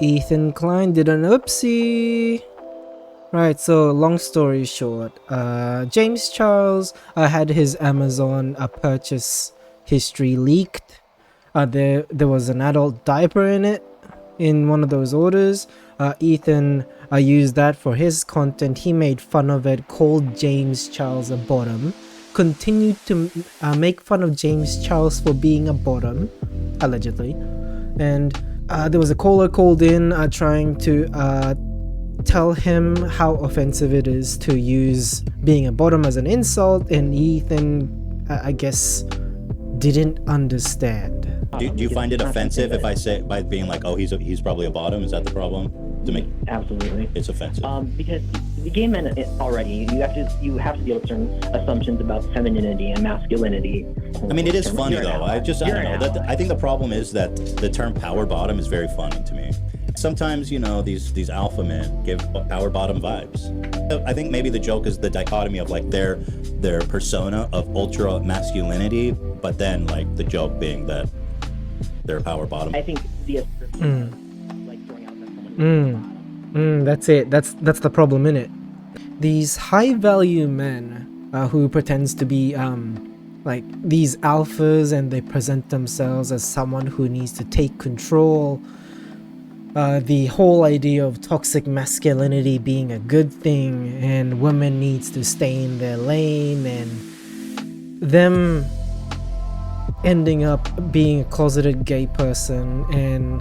Ethan Klein did an oopsie. Right, so long story short, James Charles had his Amazon purchase history leaked. There was an adult diaper in it, in one of those orders. Ethan used that for his content. He made fun of it, called James Charles a bottom, continued to make fun of James Charles for being a bottom, allegedly. And there was a caller called in trying to tell him how offensive it is to use being a bottom as an insult, and Ethan, I guess, didn't understand. Do you find it offensive if I say, by being like, oh, he's probably a bottom? Is that the problem? To make Absolutely. it's offensive. Because the gay men already, you have to deal with certain assumptions about femininity and masculinity. I mean, it is funny though. I don't know. I think the problem is that the term power bottom is very funny to me. Sometimes, you know, these alpha men give power bottom vibes. I think maybe the joke is the dichotomy of like their persona of ultra masculinity, but then like the joke being that they're power bottom. I think the assertion, like throwing out that someone That's it. That's the problem in it. These high value men who pretends to be like these alphas, and they present themselves as someone who needs to take control. The whole idea of toxic masculinity being a good thing, and women needs to stay in their lane, and them ending up being a closeted gay person, and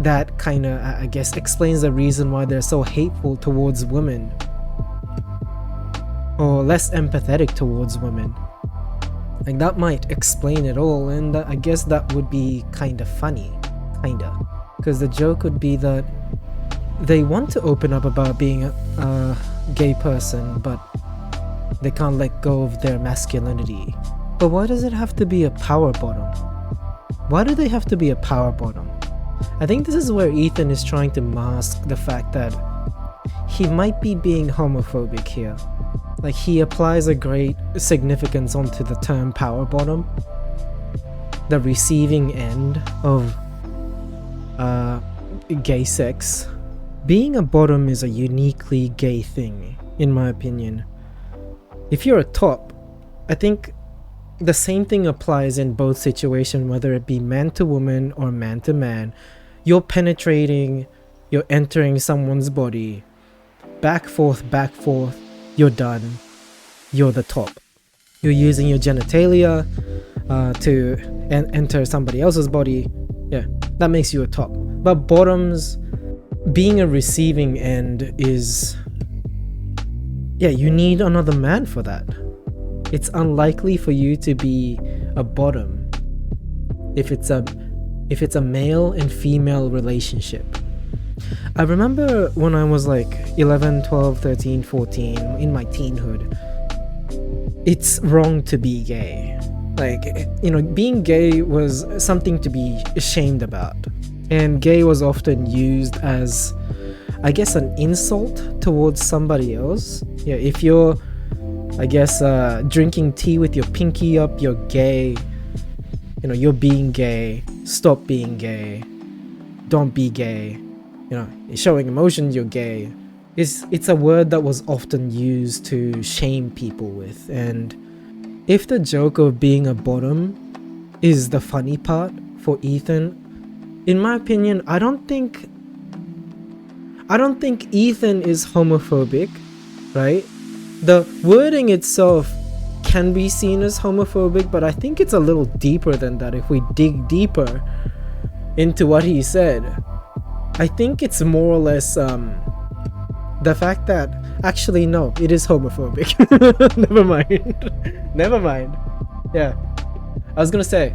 that kind of, I guess, explains the reason why they're so hateful towards women, or less empathetic towards women. Like, that might explain it all, and I guess that would be kind of funny, because the joke would be that they want to open up about being a gay person, but they can't let go of their masculinity. But why does it have to be a power bottom? Why do they have to be a power bottom? I think this is where Ethan is trying to mask the fact that he might be being homophobic here. Like, he applies a great significance onto the term power bottom, the receiving end of gay sex. Being a bottom is a uniquely gay thing, in my opinion. If you're a top, I think the same thing applies in both situations, whether it be man to woman or man to man. You're penetrating, you're entering someone's body, back forth, you're done, you're the top. You're using your genitalia to enter somebody else's body. Yeah, that makes you a top. But bottoms, being a receiving end is, yeah, you need another man for that. It's unlikely for you to be a bottom if it's a male and female relationship. I remember when I was like 11, 12, 13, 14, in my teenhood, it's wrong to be gay. Like, you know, being gay was something to be ashamed about. And gay was often used as, I guess, an insult towards somebody else. Yeah, if you're, I guess, drinking tea with your pinky up, you're gay. You know, you're being gay. Stop being gay. Don't be gay. You know, showing emotions, you're gay. It's a word that was often used to shame people with. And if the joke of being a bottom is the funny part for Ethan, in my opinion, I don't think Ethan is homophobic, right? The wording itself can be seen as homophobic, but I think it's a little deeper than that if we dig deeper into what he said. I think it's more or less the fact that, actually no, it is homophobic. Never mind. Yeah, I was gonna say,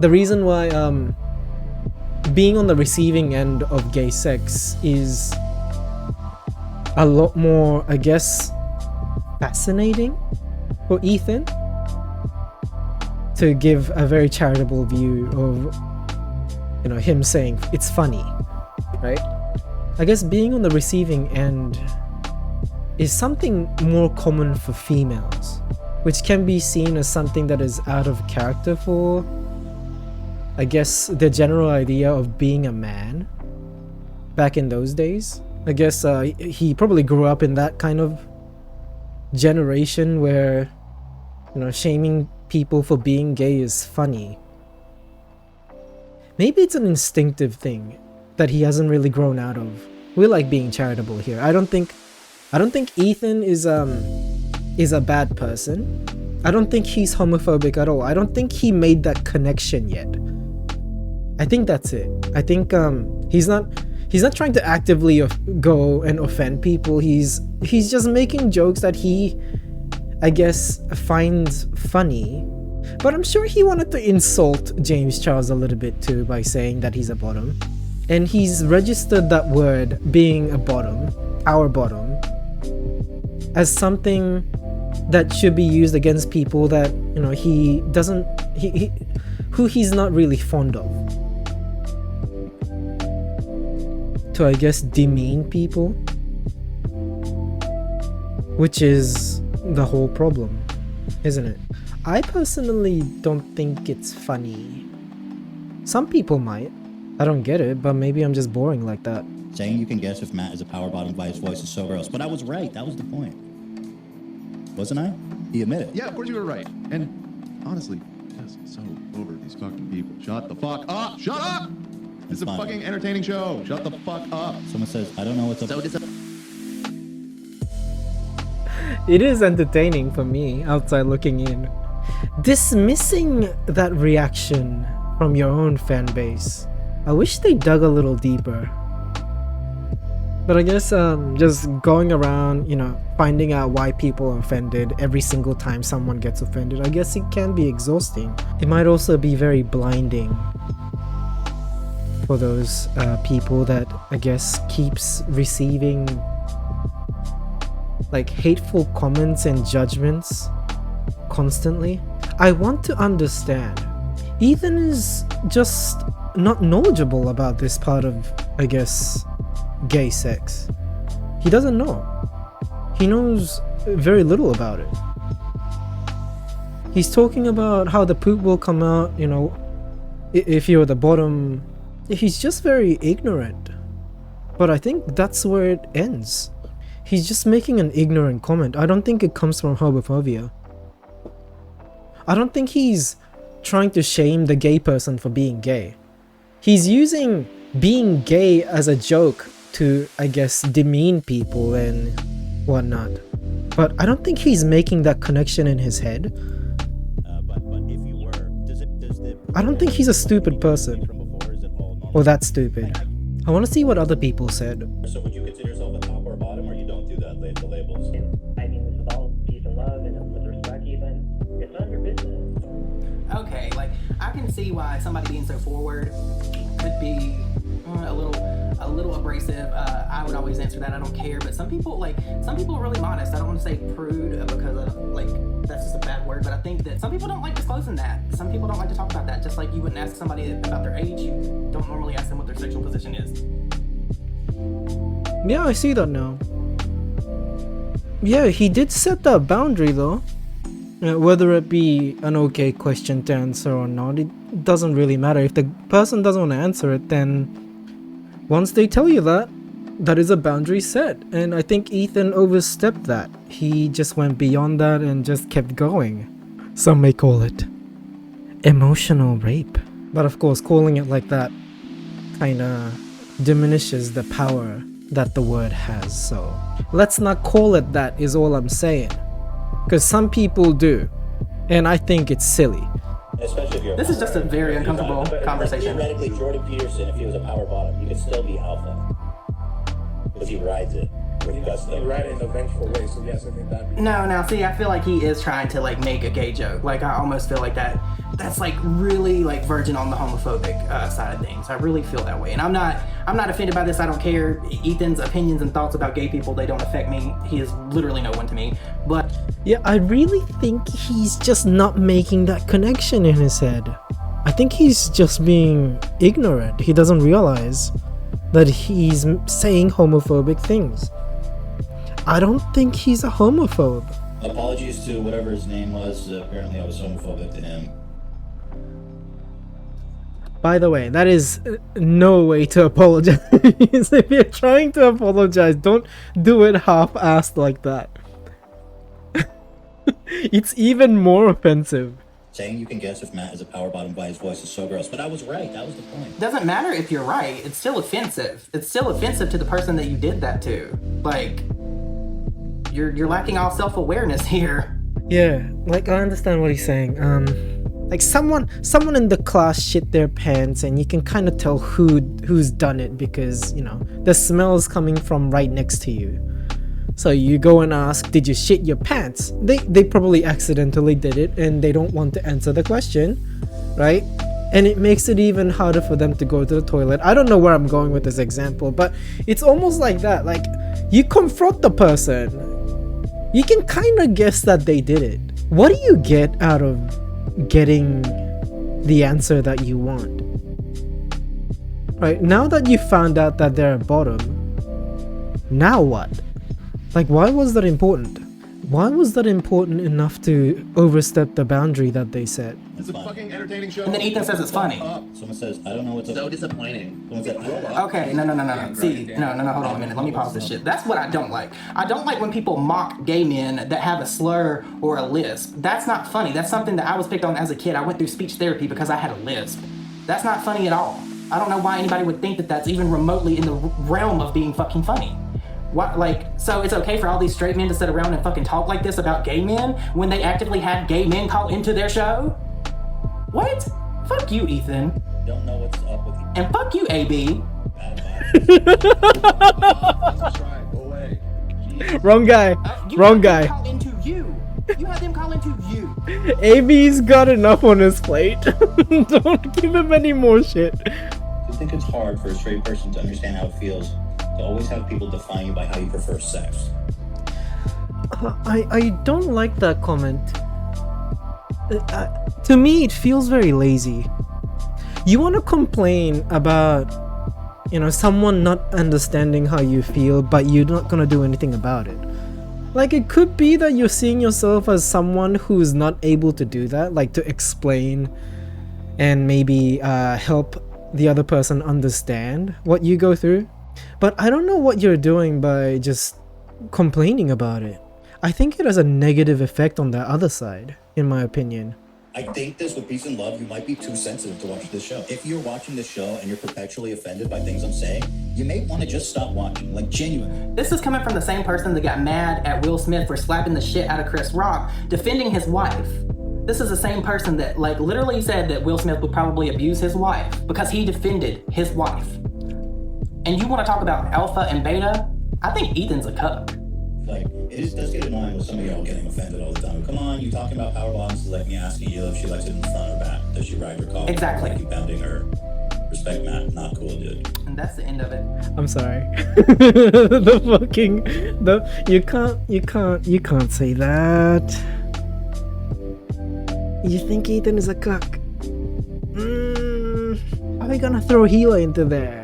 the reason why being on the receiving end of gay sex is a lot more, I guess, fascinating for Ethan, to give a very charitable view of, you know, him saying it's funny, right? I guess being on the receiving end is something more common for females, which can be seen as something that is out of character for, I guess, the general idea of being a man. back in those days. I guess he probably grew up in that kind of generation where, you know, shaming people for being gay is funny. Maybe it's an instinctive thing that he hasn't really grown out of. We like being charitable here. I don't think Ethan is a bad person. I don't think he's homophobic at all. I don't think he made that connection yet. I think that's it. I think he's not trying to actively go and offend people. He's just making jokes that he, I guess, finds funny. But I'm sure he wanted to insult James Charles a little bit too by saying that he's a bottom. And he's registered that word, being a bottom, our bottom, as something that should be used against people that, you know, who he's not really fond of. To, I guess, demean people, which is the whole problem, isn't it? I personally don't think it's funny. Some people might. I don't get it, but maybe I'm just boring like that. Saying you can guess if Matt is a power bottom by his voice is so gross. But I was right. That was the point. Wasn't I? He admitted. Yeah, of course you were right. And honestly, just so over these fucking people. Shut the fuck up! Shut up! It's a fucking entertaining show. Shut the fuck up. Someone says, I don't know what's up. It is entertaining for me, outside looking in. Dismissing that reaction from your own fan base. I wish they dug a little deeper. But I guess just going around, you know, finding out why people are offended every single time someone gets offended, I guess it can be exhausting. It might also be very blinding for those people that, I guess, keeps receiving like hateful comments and judgments constantly. I want to understand. Ethan is just not knowledgeable about this part of, I guess, gay sex. He doesn't know. He knows very little about it. He's talking about how the poop will come out, you know, if you're the bottom. He's just very ignorant. But I think that's where it ends. He's just making an ignorant comment. I don't think it comes from homophobia. I don't think he's trying to shame the gay person for being gay. He's using being gay as a joke to, I guess, demean people and whatnot. But I don't think he's making that connection in his head. But if you were, I don't think he's a stupid person. Or that stupid. I want to see what other people said. So would you consider yourself a top or a bottom, or you don't do that, the labels? I mean, this is all peace and love and with respect even. It's none of your business. Okay, like, I can see why somebody being so forward could be a little abrasive. I would always answer that, I don't care, but some people are really modest. I don't want to say prude because that's just a bad word, but I think that some people don't like disclosing that. Some people don't like to talk about that, just like you wouldn't ask somebody about their age. You don't normally ask them what their sexual position is. Yeah, I see that now. Yeah, he did set that boundary though. Whether it be an okay question to answer or not, it doesn't really matter. If the person doesn't want to answer it, then once they tell you that, that is a boundary set. And I think Ethan overstepped that. He just went beyond that and just kept going. Some may call it emotional rape. But of course, calling it like that kinda diminishes the power that the word has. So let's not call it that, is all I'm saying. Because some people do, and I think it's silly. Especially if you're This is just a very uncomfortable conversation. Theoretically, Jordan Peterson, if he was a power bottom, he could still be alpha. Because he rides it with gusto. You ride it in a vengeful way, so yes, I think that'd be... No, see, I feel like he is trying to, like, make a gay joke. Like, I almost feel like that's, like, really, like, verging on the homophobic side of things. I really feel that way. And I'm not offended by this. I don't care. Ethan's opinions and thoughts about gay people, they don't affect me. He is literally no one to me. But... yeah, I really think he's just not making that connection in his head. I think he's just being ignorant. He doesn't realize that he's saying homophobic things. I don't think he's a homophobe. Apologies to whatever his name was. Apparently I was homophobic to him. By the way, that is no way to apologize. If you're trying to apologize, don't do it half-assed like that. It's even more offensive. Saying you can guess if Matt is a power bottom by his voice is so gross, but I was right. That was the point. Doesn't matter if you're right. It's still offensive. It's still offensive to the person that you did that to. Like, you're lacking all self-awareness here. Yeah, like I understand what he's saying. Like someone in the class shit their pants, and you can kind of tell who's done it because, you know, the smell is coming from right next to you. So you go and ask, did you shit your pants? They probably accidentally did it and they don't want to answer the question, right? And it makes it even harder for them to go to the toilet. I don't know where I'm going with this example, but it's almost like that. Like, you confront the person, you can kind of guess that they did it. What do you get out of getting the answer that you want? Right, now that you found out that they're a bottom, now what? Like, why was that important? Why was that important enough to overstep the boundary that they set? It's a fucking entertaining show. And then Ethan says it's funny. Someone says, I don't know what's So disappointing. Someone said, Okay, no. See, no, hold on a minute. Let me pause this shit. That's what I don't like. I don't like when people mock gay men that have a slur or a lisp. That's not funny. That's something that I was picked on as a kid. I went through speech therapy because I had a lisp. That's not funny at all. I don't know why anybody would think that that's even remotely in the realm of being fucking funny. What, like, so it's okay for all these straight men to sit around and fucking talk like this about gay men when they actively had gay men call into their show? What? Fuck you, Ethan. don't know what's up with you. And fuck you, AB. Wrong guy. Wrong guy. Call into you. You had them call into you. AB's got enough on his plate. Don't give him any more shit. Do you think it's hard for a straight person to understand how it feels to always have people define you by how you prefer sex? I don't like that comment. To me, it feels very lazy. You want to complain about, you know, someone not understanding how you feel, but you're not gonna do anything about it. Like, it could be that you're seeing yourself as someone who's not able to do that, like to explain and maybe help the other person understand what you go through. But I don't know what you're doing by just complaining about it. I think it has a negative effect on the other side, in my opinion. I think this with peace and love, you might be too sensitive to watch this show. If you're watching this show and you're perpetually offended by things I'm saying, you may want to just stop watching, like genuinely. This is coming from the same person that got mad at Will Smith for slapping the shit out of Chris Rock, defending his wife. This is the same person that, like, literally said that Will Smith would probably abuse his wife because he defended his wife. And you want to talk about alpha and beta? I think Ethan's a cuck. Like, it just does get annoying with some of y'all getting offended all the time. Come on, you talking about power bottoms is like me asking you if she likes it in front or back. Does she ride her car? Exactly. Keep bounding her. Respect Matt, not cool, dude. And that's the end of it. I'm sorry. You can't say that. You think Ethan is a cuck? Are we gonna throw Hila into there?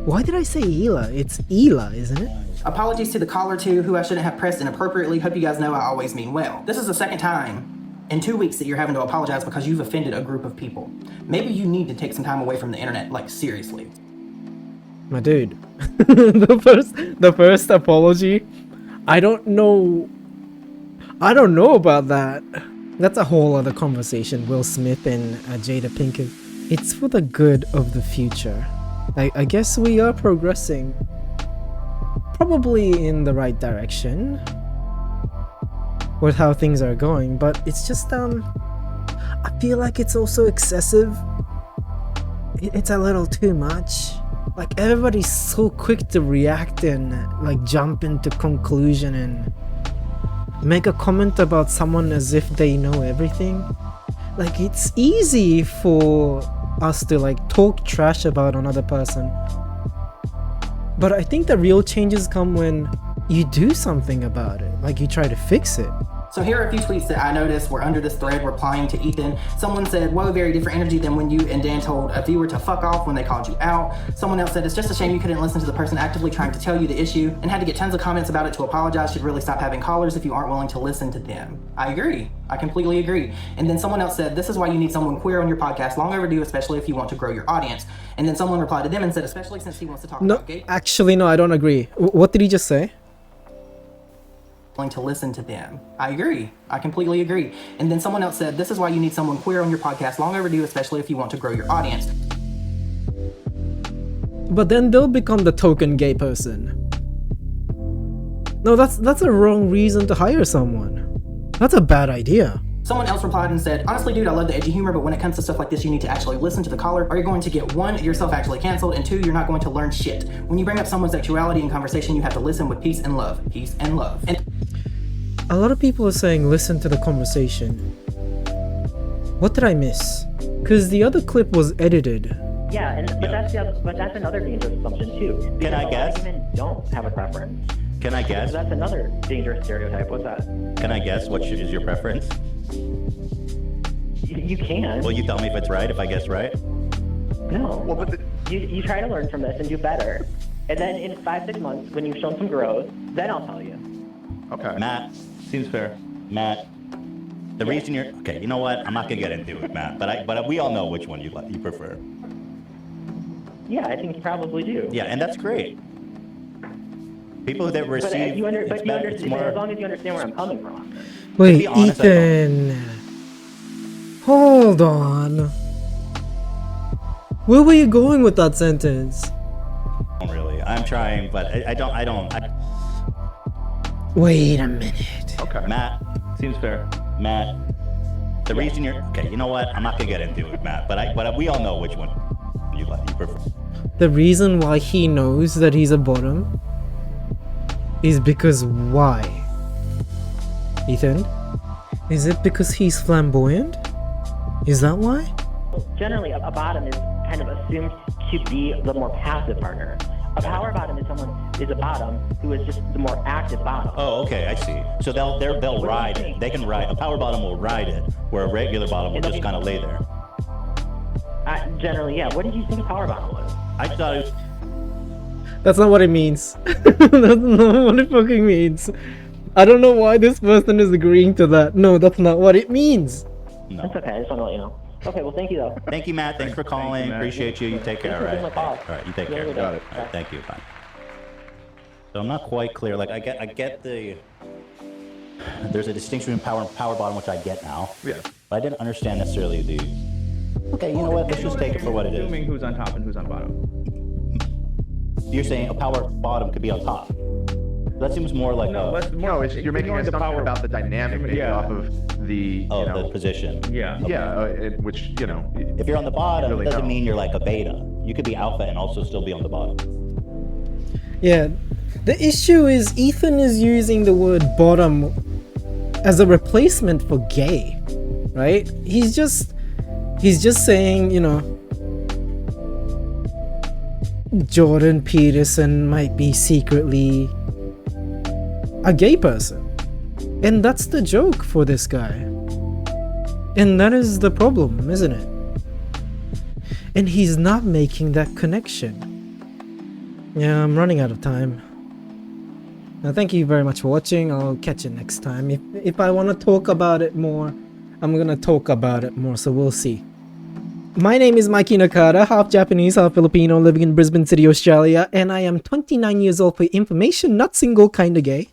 Why did I say Hila? It's Hila, isn't it? Apologies to the caller too, who I shouldn't have pressed inappropriately. Hope you guys know I always mean well. This is the second time in 2 weeks that you're having to apologize because you've offended a group of people. Maybe you need to take some time away from the internet, like seriously. My dude, the first apology, I don't know about that. That's a whole other conversation. Will Smith and Jada Pinkett. It's for the good of the future. I guess we are progressing, probably in the right direction with how things are going, but it's just I feel like it's also excessive. It's a little too much. Like, everybody's so quick to react and like jump into conclusion and make a comment about someone as if they know everything. Like, it's easy for us to like talk trash about another person, but I think the real changes come when you do something about it, like you try to fix it. So here are a few tweets that I noticed were under this thread replying to Ethan. Someone said, whoa, very different energy than when you and Dan told a viewer to fuck off when they called you out. Someone else said, it's just a shame you couldn't listen to the person actively trying to tell you the issue and had to get tons of comments about it to apologize. Should really stop having callers if you aren't willing to listen to them. I agree. I completely agree. And then someone else said, this is why you need someone queer on your podcast, long overdue, especially if you want to grow your audience. And then someone replied to them and said, especially since he wants to talk about gay. Actually, no, I don't agree. What did he just say? To listen to them. I agree. I completely agree. And then someone else said, this is why you need someone queer on your podcast, long overdue, especially if you want to grow your audience. But then they'll become the token gay person. No, that's a wrong reason to hire someone. That's a bad idea. Someone else replied and said, honestly, dude, I love the edgy humor, but when it comes to stuff like this, you need to actually listen to the caller, or you're going to get 1, yourself actually canceled, and 2, you're not going to learn shit. When you bring up someone's sexuality in conversation, you have to listen with peace and love. Peace and love. And a lot of people are saying listen to the conversation. What did I miss? Because the other clip was edited. Yeah, but that's another dangerous assumption too. Can I guess? A lot of women don't have a preference. Can I guess? That's another dangerous stereotype. What's that? Can I guess what is your preference? You can. Will you tell me if it's right, if I guess right? No. Well, but You try to learn from this and do better. And then in 5-6 months, when you've shown some growth, then I'll tell you. okay. Matt, Seems fair. Matt, the reason you're okay, you know what? I'm not gonna get into it, Matt. But we all know which one you prefer. Yeah, I think you probably do. Yeah, and that's great. People that receive, it's more. As long as you understand where I'm coming from. Wait, be honest, Ethan. Hold on. Where were you going with that sentence? Really, I'm trying, but I don't. Wait a minute. Okay. Matt, Seems fair. Matt, the reason you're okay, you know what? I'm not gonna get into it, Matt. But we all know which one you prefer. The reason why he knows that he's a bottom is because why? Ethan? Is it because he's flamboyant? Is that why? Generally, a bottom is kind of assumed to be the more passive partner. A power bottom is a bottom who is just the more active bottom. Oh, okay, I see. So they'll ride it. They can ride. A power bottom will ride it, where a regular bottom will just kind of lay there. Generally, yeah. What did you think a power bottom was? I thought it was. That's not what it means. That's not what it fucking means. I don't know why this person is agreeing to that. No, that's not what it means. No. That's okay. I just want to let you know. Okay, well, thank you, though. Thank you, Matt. Thanks for calling. you, Matt. Appreciate you. You take care. All Thanks for right. taking my call. All right. You take You have care. a good Got it. All right. Thank you. Bye. So I'm not quite clear. Like I get the. There's a distinction between power and power bottom, which I get now. Yeah. But I didn't understand necessarily the. Okay, you know what? Let's just take it for what it is. Assuming who's on top and who's on bottom. You're saying a power bottom could be on top. That seems more like No, a. that's more. No, you're making an ignoring the assumption power. about the dynamic based Yeah. off of the, Oh, you know, the position. Yeah. yeah, which, you know, If you're on the bottom, really it doesn't know. mean you're like a beta. You could be alpha and also still be on the bottom. Yeah. The issue is Ethan is using the word bottom as a replacement for gay. Right? He's just saying, you know, Jordan Peterson might be secretly a gay person. And that's the joke for this guy. And that is the problem, isn't it? And he's not making that connection. Yeah, I'm running out of time. Now, thank you very much for watching. I'll catch you next time. If I want to talk about it more, I'm gonna talk about it more, so we'll see. My name is Mikey Nakada, half Japanese, half Filipino, living in Brisbane City, Australia, and I am 29 years old for information, not single, kinda gay.